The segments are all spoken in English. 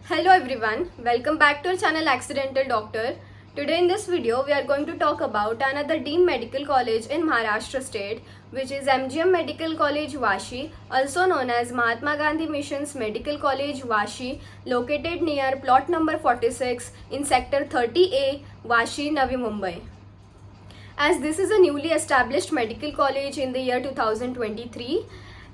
Hello everyone, welcome back to our channel Accidental Doctor. Today in this video we are going to talk about another deemed medical college in Maharashtra state, which is MGM Medical College Vashi, also known as Mahatma Gandhi Mission's Medical College Vashi, located near plot number 46 in sector 30A, Vashi, Navi Mumbai. As this is a newly established medical college in the year 2023,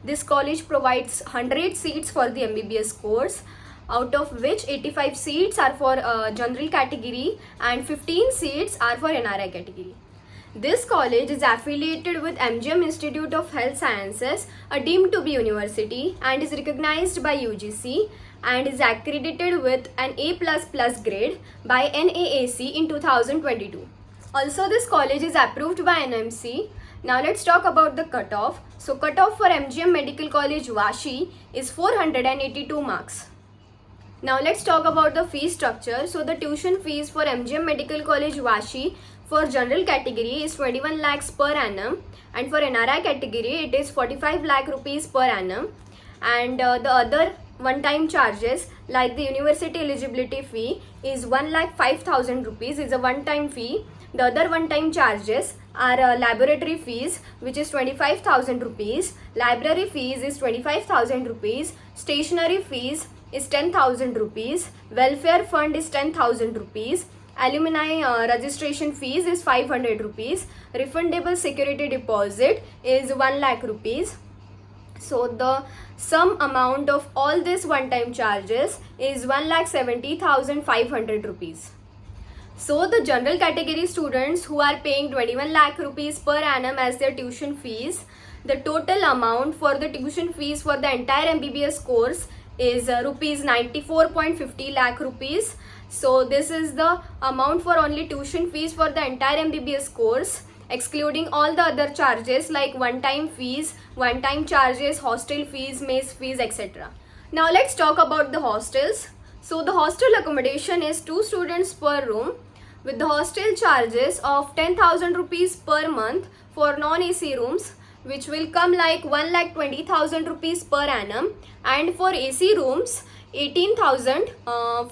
this college provides 100 seats for the MBBS course, out of which 85 seats are for general category and 15 seats are for NRI category. This college is affiliated with MGM Institute of Health Sciences, a deemed to be university, and is recognized by UGC and is accredited with an A++ grade by NAAC in 2022. Also, this college is approved by NMC. Now let's talk about the cutoff. So cutoff for MGM Medical College Vashi is 482 marks. Now let's talk about the fee structure. So the tuition fees for MGM Medical College Vashi for general category is 21 lakhs per annum, and for NRI category it is 45 lakh rupees per annum. And the other one-time charges like the university eligibility fee is 1,05,000 rupees is a one-time fee. The other one-time charges are laboratory fees, which is 25,000 rupees, library fees is 25,000 rupees, stationery fees is 10,000 rupees, welfare fund is 10,000 rupees, alumni registration fees is 500 rupees, refundable security deposit is 1 lakh rupees. So the sum amount of all this one-time charges is 1,70,500 rupees. So the general category students who are paying 21 lakh rupees per annum as their tuition fees, the total amount for the tuition fees for the entire MBBS course is rupees 94.50 lakh rupees. So this is the amount for only tuition fees for the entire MBBS course, excluding all the other charges like one-time fees, one-time charges, hostel fees, mess fees, etc. Now let's talk about the hostels. So the hostel accommodation is 2 students per room, with the hostel charges of 10,000 rupees per month for non-AC rooms, which will come like 1,20,000 rupees per annum, and for AC rooms 18,000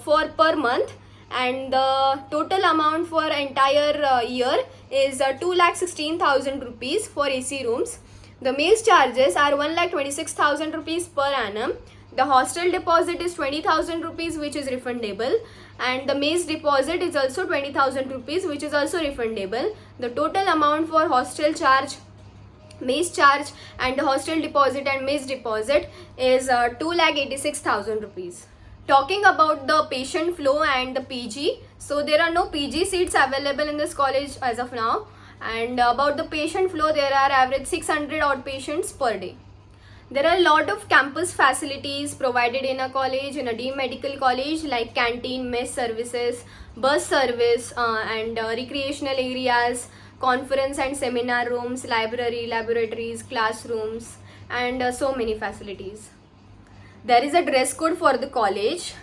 for per month, and the total amount for entire year is 2,16,000 rupees for AC rooms. The meals charges are 1,26,000 rupees per annum. The hostel deposit is 20,000 rupees, which is refundable, and the mess deposit is also 20,000 rupees, which is also refundable. The total amount for hostel charge, mess charge, and the hostel deposit and mess deposit is 2,86,000 rupees. Talking about the patient flow and the PG, so there are no PG seats available in this college as of now. And about the patient flow, there are average 600 odd patients per day. There are a lot of campus facilities provided in a college, in a deemed medical college, like canteen, mess services, bus service, and recreational areas, conference and seminar rooms, library, laboratories, classrooms, and so many facilities. There is a dress code for the college.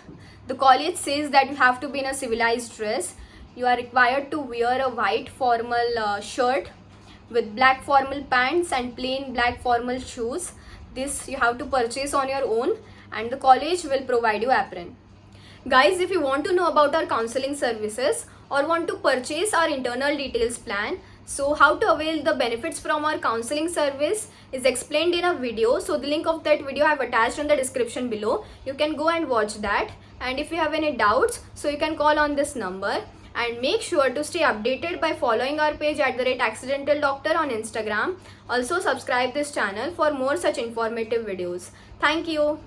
The college says that you have to be in a civilized dress. You are required to wear a white formal shirt with black formal pants and plain black formal shoes. This you have to purchase on your own, and the college will provide you apron. Guys, if you want to know about our counseling services or want to purchase our internal details plan, so how to avail the benefits from our counseling service is explained in a video. So the link of that video I have attached in the description below. You can go and watch that. And if you have any doubts, so you can call on this number. And make sure to stay updated by following our page @Accidental Doctor on Instagram. Also subscribe this channel for more such informative videos. Thank you.